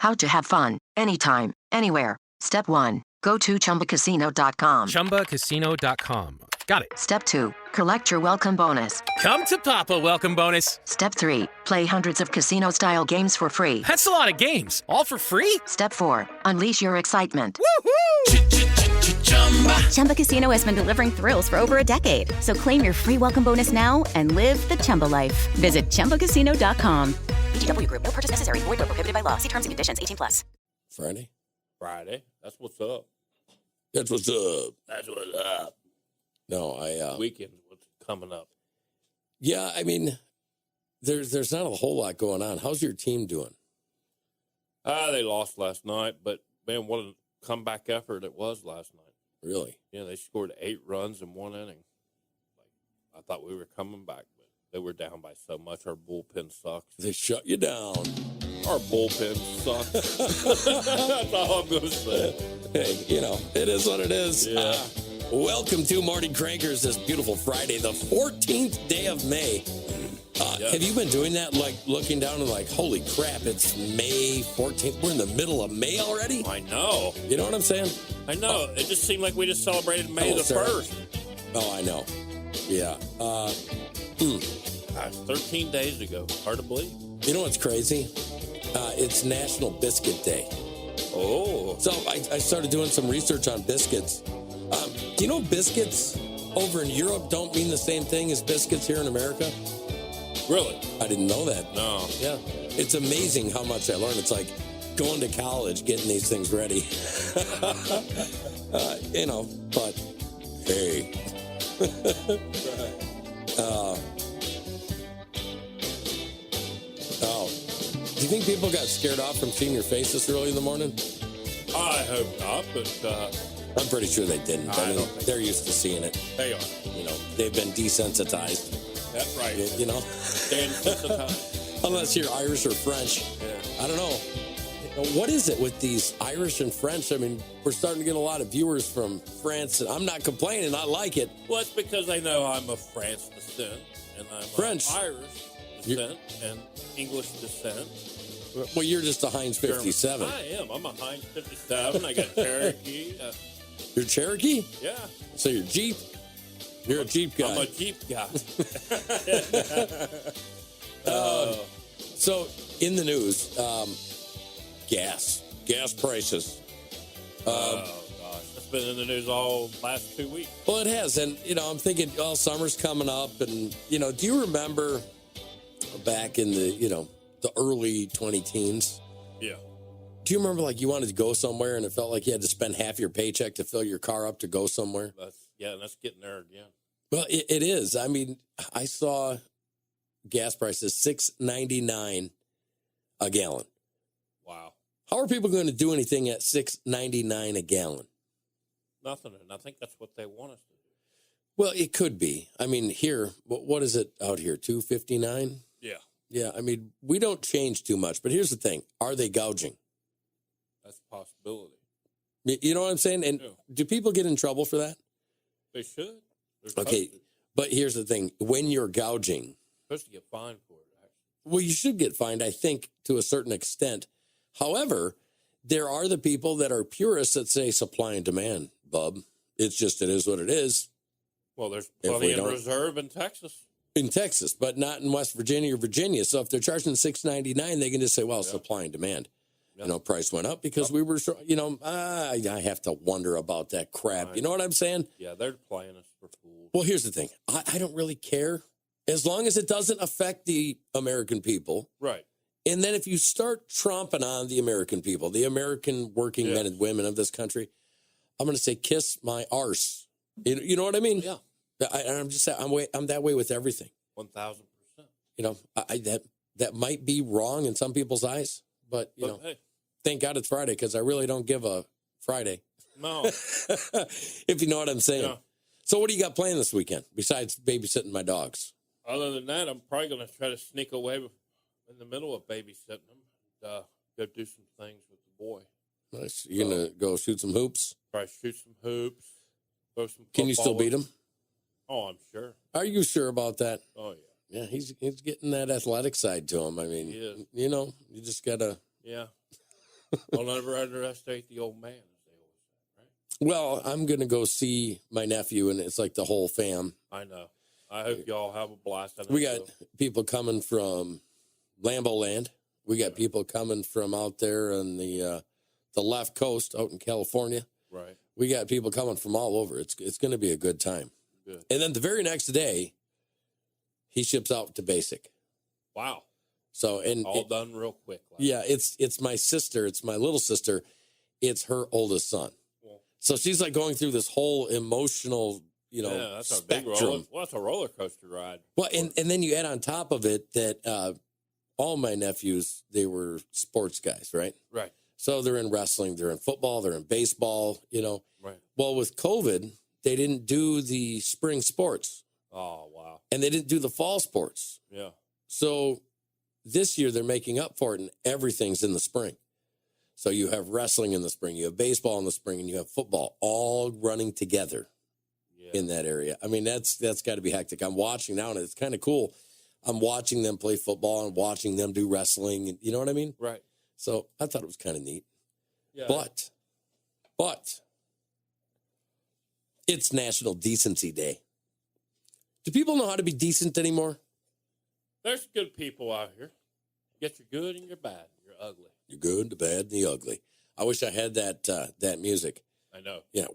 How to have fun, anytime, anywhere. Step 1. Go to ChumbaCasino.com. ChumbaCasino.com. Got it. Step 2. Collect your welcome bonus. Come to Papa welcome bonus. Step 3. Play hundreds of casino-style games for free. That's a lot of games. All for free? Step 4. Unleash your excitement. Woohoo! Chumba Casino has been delivering thrills for over a decade. So claim your free welcome bonus now and live the Chumba life. Visit ChumbaCasino.com. VGW Group. No purchase necessary. Void where prohibited by law. See terms and conditions. 18+. Friday. That's what's up. That's what's up. That's what's up. No, Weekend was coming up. Yeah, I mean, there's not a whole lot going on. How's your team doing? They lost last night, but man, what a comeback effort it was last night. Really? Yeah, they scored 8 runs in 1 inning. I thought we were coming back, but they were down by so much. Our bullpen sucks. They shut you down. Our bullpen sucks. That's all I'm going to say. Hey, it is what it is. Yeah. Welcome to Marty Crankers this beautiful Friday, the 14th day of May. Yes. Have you been doing that, like looking down and like, holy crap, it's May 14th. We're in the middle of May already? I know. You know what I'm saying? I know. It just seemed like we just celebrated May the 1st. Oh, I know. Yeah. 13 days ago. Hard to believe. You know what's crazy? It's National Biscuit Day. Oh. So I started doing some research on biscuits. Do you know biscuits over in Europe don't mean the same thing as biscuits here in America? Really? I didn't know that. No. Yeah. It's amazing how much I learned. It's like going to college, getting these things ready. But hey. Do you think people got scared off from seeing your face this early in the morning? I hope not, but I'm pretty sure they didn't. I mean, don't think they're used to seeing it. they are. They've been desensitized. That's right. Desensitized. Unless you're Irish or French. Yeah. I don't know. What is it with these Irish and French? I mean, we're starting to get a lot of viewers from France, and I'm not complaining. I like it. Well, it's because they know I'm of French descent, and I'm French. of Irish descent, and English descent. Well, you're just a Heinz 57. I am. I'm a Heinz 57. I got Cherokee. You're Cherokee? Yeah. So you're Jeep? You're a Jeep guy. I'm a Jeep guy. So, in the news, gas prices. Oh, gosh. It's been in the news all last 2 weeks. Well, it has. And, I'm thinking, summer's coming up. And, do you remember back in the early 20-teens? Yeah. Do you remember, you wanted to go somewhere and it felt like you had to spend half your paycheck to fill your car up to go somewhere? That's getting there again. Well, it is. I mean, I saw gas prices $6.99 a gallon. Wow. How are people going to do anything at $6.99 a gallon? Nothing. And I think that's what they want us to do. Well, it could be. I mean, here, what is it out here? $2.59? Yeah. Yeah, I mean, we don't change too much. But here's the thing. Are they gouging? That's a possibility. You know what I'm saying? And do people get in trouble for that? They should. Okay, but here's the thing. When you're gouging, supposed to get fined for it, actually. well, you should get fined, I think, to a certain extent. However, there are the people that are purists that say supply and demand, bub. It is what it is. Well, there's plenty in reserve in Texas. In Texas, but not in West Virginia or Virginia. So if they're charging $6.99, they can just say, well, supply and demand. Yep. Price went up because we were, I have to wonder about that crap. You know what I'm saying? Yeah, they're playing us for fools. Well, here's the thing. I don't really care as long as it doesn't affect the American people. Right. And then if you start tromping on the American people, the American working men and women of this country, I'm going to say, kiss my arse. You know what I mean? Yeah. I'm just saying, I'm that way with everything. 1,000%. That might be wrong in some people's eyes, but hey. Thank God it's Friday because I really don't give a Friday. No. If you know what I'm saying. Yeah. So what do you got planned this weekend besides babysitting my dogs? Other than that, I'm probably going to try to sneak away in the middle of babysitting them and go do some things with the boy. Nice. You going to go shoot some hoops? Try to shoot some hoops. Throw some Can you still beat him? Oh, I'm sure. Are you sure about that? Oh, yeah. Yeah, he's getting that athletic side to him. I mean, he is. you just got to... Yeah. Don't ever underestimate the old man, as they always say, right? Well, I'm going to go see my nephew, and it's like the whole fam. I know. I hope y'all have a blast. We got people coming from Lambeau Land. We got people coming from out there on the left coast out in California. Right. We got people coming from all over. It's going to be a good time. Good. And then the very next day, he ships out to basic. Wow. So all done real quick. Yeah, it's my sister. It's my little sister. It's her oldest son. Well, so she's like going through this whole emotional, that's spectrum. a big roller. Well, that's a roller coaster ride. Well, and then you add on top of it that all my nephews, they were sports guys, right? Right. So they're in wrestling, they're in football, they're in baseball, Right. Well, with COVID, they didn't do the spring sports. Oh, wow. And they didn't do the fall sports. Yeah. So this year they're making up for it, and everything's in the spring. So you have wrestling in the spring, you have baseball in the spring, and you have football all running together in that area. I mean, that's got to be hectic. I'm watching now, and it's kind of cool. I'm watching them play football and watching them do wrestling. And you know what I mean? Right. So I thought it was kind of neat. Yeah. But it's National Decency Day. Do people know how to be decent anymore? There's good people out here. You get your good and your bad. You're ugly. You're good, the bad, and the ugly. I wish I had that music. I know. Yeah,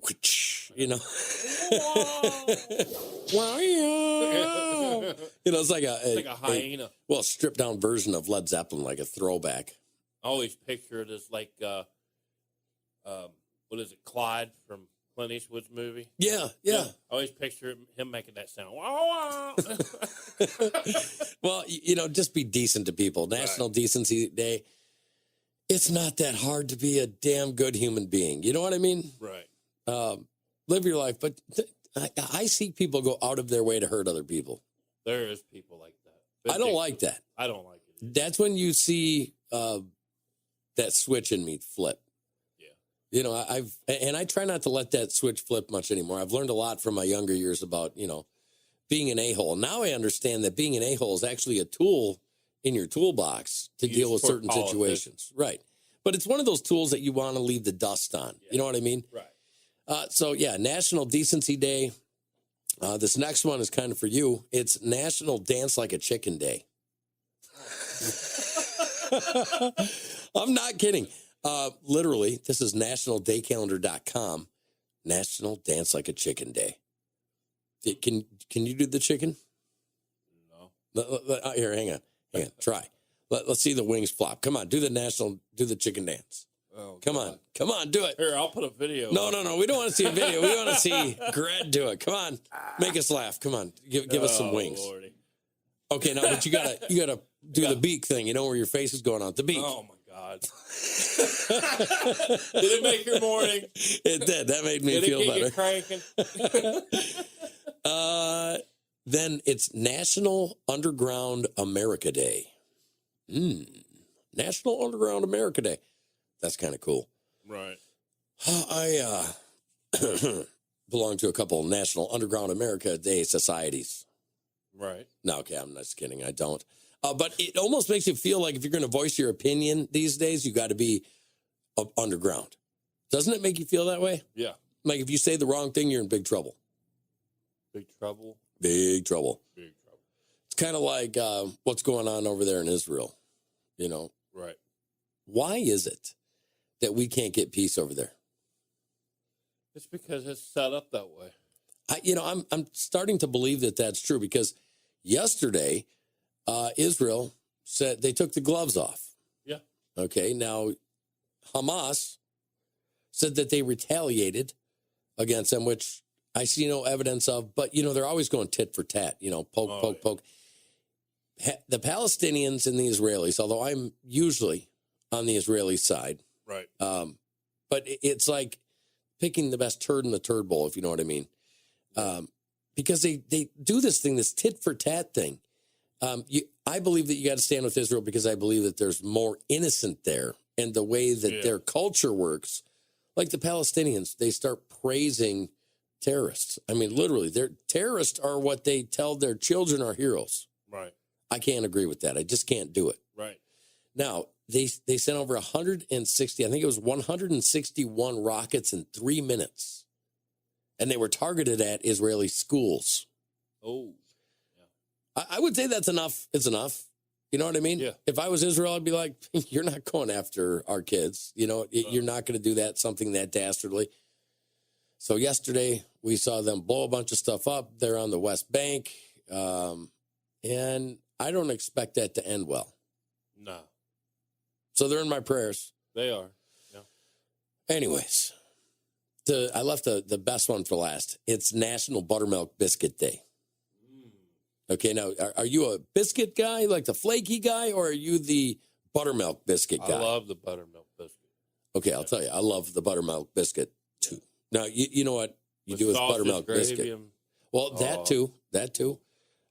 it's like a hyena. Stripped down version of Led Zeppelin, like a throwback. I always picture it as like, what is it, Clyde from Clint Eastwood's movie? Yeah. I always picture him making that sound. Wow, wow. Well, just be decent to people. National Decency Day. It's not that hard to be a damn good human being. You know what I mean? Right. Live your life. But I see people go out of their way to hurt other people. There is people like that. I don't like that. I don't like it either. That's when you see that switch in me flip. Yeah. I try not to let that switch flip much anymore. I've learned a lot from my younger years about, being an a-hole. Now I understand that being an a-hole is actually a tool in your toolbox to deal with certain situations. Right. But it's one of those tools that you want to leave the dust on. Yeah. You know what I mean? Right. National Decency Day. This next one is kind of for you. It's National Dance Like a Chicken Day. I'm not kidding. Literally, this is nationaldaycalendar.com. National Dance Like a Chicken Day. Can you do the chicken? No. Here, hang on. Try. Let's see the wings flop. Come on, do the chicken dance. Oh, Come on, do it. Here, I'll put a video. No. We don't want to see a video. We want to see Greg do it. Come on, make us laugh. Come on, give us some wings. Lordy. Okay, now, but you gotta do the beak thing. You know where your face is going on the beak. Oh my God! Did it make your morning? It did. That made me feel better. You cranking? Then it's National Underground America Day. National Underground America Day. That's kind of cool. Right. I belong to a couple National Underground America Day societies. Right. No, okay, I'm just kidding. I don't. But it almost makes you feel like if you're going to voice your opinion these days, you got to be underground. Doesn't it make you feel that way? Yeah. Like if you say the wrong thing, you're in big trouble. Big trouble? Big trouble. Big trouble. It's kind of like what's going on over there in Israel, Right. Why is it that we can't get peace over there? It's because it's set up that way. I'm starting to believe that that's true because yesterday, Israel said they took the gloves off. Yeah. Okay. Now, Hamas said that they retaliated against them, which I see no evidence of. But, they're always going tit for tat, poke. The Palestinians and the Israelis, although I'm usually on the Israeli side. Right. But it's like picking the best turd in the turd bowl, if you know what I mean. Because they do this thing, this tit for tat thing. I believe that you got to stand with Israel because I believe that there's more innocent there. And the way that their culture works, like the Palestinians, they start praising terrorists. I mean, literally, terrorists are what they tell their children are heroes. Right. I can't agree with that. I just can't do it. Right. Now, they sent over 160, I think it was 161 rockets in 3 minutes. And they were targeted at Israeli schools. Oh, I would say that's enough. It's enough. You know what I mean? Yeah. If I was Israel, I'd be like, you're not going after our kids. You know, you're not going to do that, something that dastardly. So yesterday we saw them blow a bunch of stuff up. They're on the West Bank. And I don't expect that to end well. no, So they're in my prayers. they are. Yeah. Anyways, I left the best one for last. It's National Buttermilk Biscuit Day. Okay, now, are you a biscuit guy, like the flaky guy, or are you the buttermilk biscuit guy? I love the buttermilk biscuit. Okay, I'll tell you, I love the buttermilk biscuit, too. Now, you know what you do with sausage, buttermilk gravy, biscuit? and- Well, that too.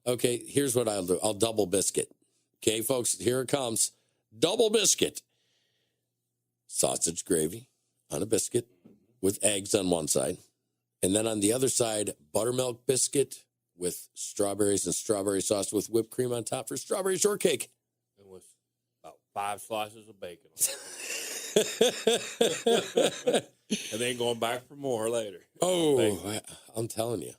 Okay, here's what I'll do. I'll double biscuit. Okay, folks, here it comes. Double biscuit. Sausage gravy on a biscuit with eggs on one side. And then on the other side, buttermilk biscuit with strawberries and strawberry sauce with whipped cream on top for strawberry shortcake. and with about 5 slices of bacon. And then going back for more later. Oh, I'm telling you.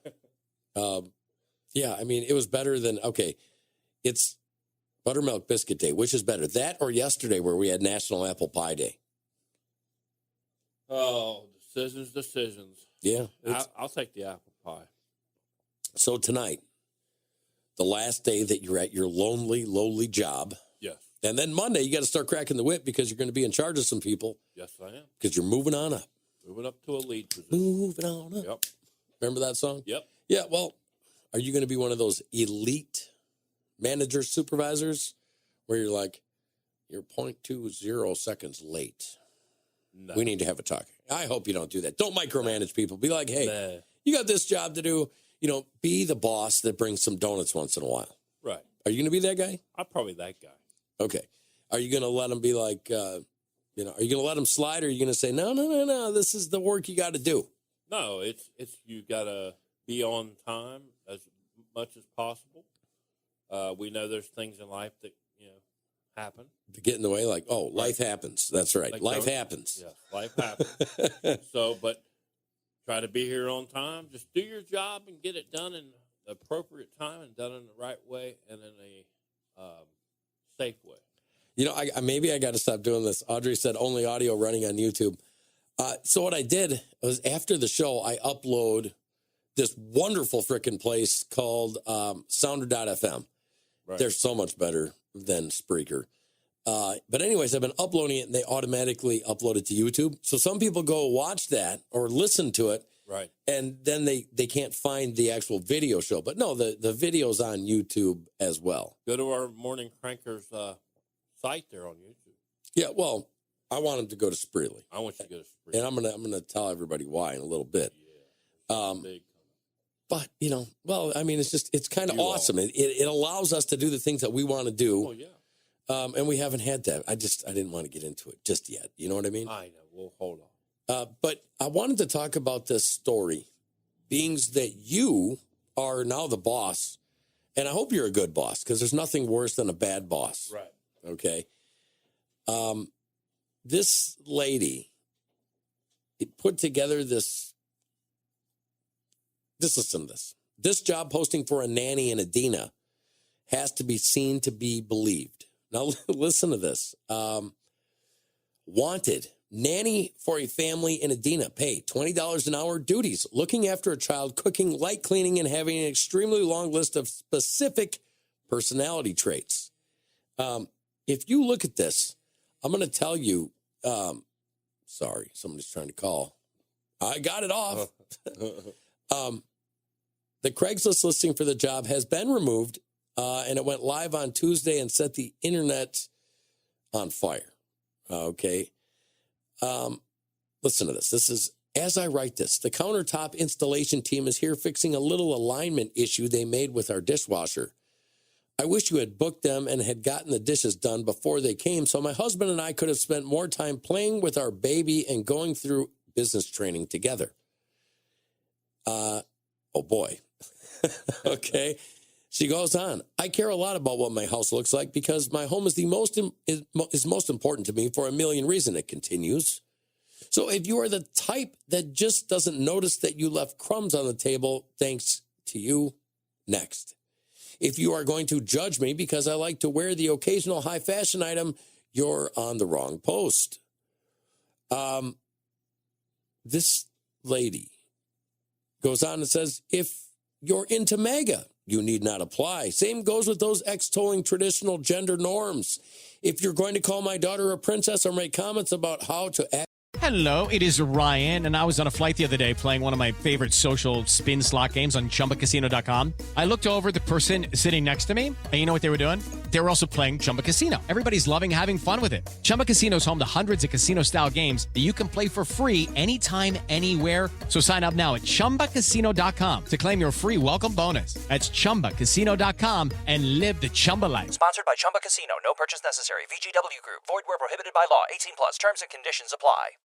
Yeah, I mean, it was better than, okay, it's Buttermilk Biscuit Day. Which is better, that or yesterday where we had National Apple Pie Day? Oh, decisions. Yeah. I'll take the apple pie. So tonight, the last day that you're at your lonely, lowly job. Yes. And then Monday, you got to start cracking the whip because you're going to be in charge of some people Yes, I am. because you're moving on up. Moving up to a lead position. Moving on up. Yep. Remember that song? Yep. Yeah, well, are you going to be one of those elite managers, supervisors, where you're like, you're 0.20 seconds late? No. We need to have a talk. I hope you don't do that. Don't micromanage people. Be like, hey, Nah. you got this job to do. You know, be the boss that brings some donuts once in a while. Right. Are you going to be that guy? I'm probably that guy. Okay. Are you going to let him be like, are you going to let him slide, or are you going to say, no, this is the work you got to do? No, it's you got to be on time as much as possible. We know there's things in life that, happen. To get in the way, like, oh, life happens. That's right. Like Life don't- happens. Yes, life happens. So, but try to be here on time. Just do your job and get it done in the appropriate time and done in the right way and in a safe way. You know, maybe I got to stop doing this. Audrey said only audio running on YouTube. So what I did was after the show, I upload this wonderful freaking place called Sounder.fm. Right. They're so much better than Spreaker. But anyways, I've been uploading it, and they automatically upload it to YouTube. So some people go watch that or listen to it, Right. and then they can't find the actual video show. But no, the video's on YouTube as well. Go to our Morning Crankers site there on YouTube. Yeah, well, I want them to go to Spreely. I want you to go to Spree. And I'm gonna tell everybody why in a little bit. Big. But it's kind of You awesome. It allows us to do the things that we want to do. Oh, yeah. And we haven't had that. I didn't want to get into it just yet. You know what I mean? I know. We'll hold on. But I wanted to talk about this story, being that you are now the boss, and I hope you're a good boss because there's nothing worse than a bad boss. Right. Okay. This lady put together this. Just listen to this. This job posting for a nanny in Adena has to be seen to be believed. Now, listen to this. Wanted, nanny for a family in Adena, pay $20 an hour, duties, looking after a child, cooking, light cleaning, and having an extremely long list of specific personality traits. If you look at this, I'm going to tell you, sorry, somebody's trying to call. I got it off. The Craigslist listing for the job has been removed, and it went live on Tuesday and set the internet on fire. Okay. Listen to this. This is, as I write this, the countertop installation team is here fixing a little alignment issue they made with our dishwasher. I wish you had booked them and had gotten the dishes done before they came, so my husband and I could have spent more time playing with our baby and going through business training together. Oh boy. Okay. She goes on, I care a lot about what my house looks like because my home is most important to me for a million reasons, it continues. So if you are the type that just doesn't notice that you left crumbs on the table, thanks to you, next. If you are going to judge me because I like to wear the occasional high fashion item, you're on the wrong post. This lady goes on and says, if you're into MAGA, you need not apply. Same goes with those extolling traditional gender norms. If you're going to call my daughter a princess or make comments about how to act. Hello, it is Ryan, and I was on a flight the other day playing one of my favorite social spin slot games on ChumbaCasino.com. I looked over at the person sitting next to me, and you know what they were doing? They were also playing Chumba Casino. Everybody's loving having fun with it. Chumba Casino is home to hundreds of casino-style games that you can play for free anytime, anywhere. So sign up now at ChumbaCasino.com to claim your free welcome bonus. That's ChumbaCasino.com and live the Chumba life. Sponsored by Chumba Casino. No purchase necessary. VGW Group. Void where prohibited by law. 18 plus. Terms and conditions apply.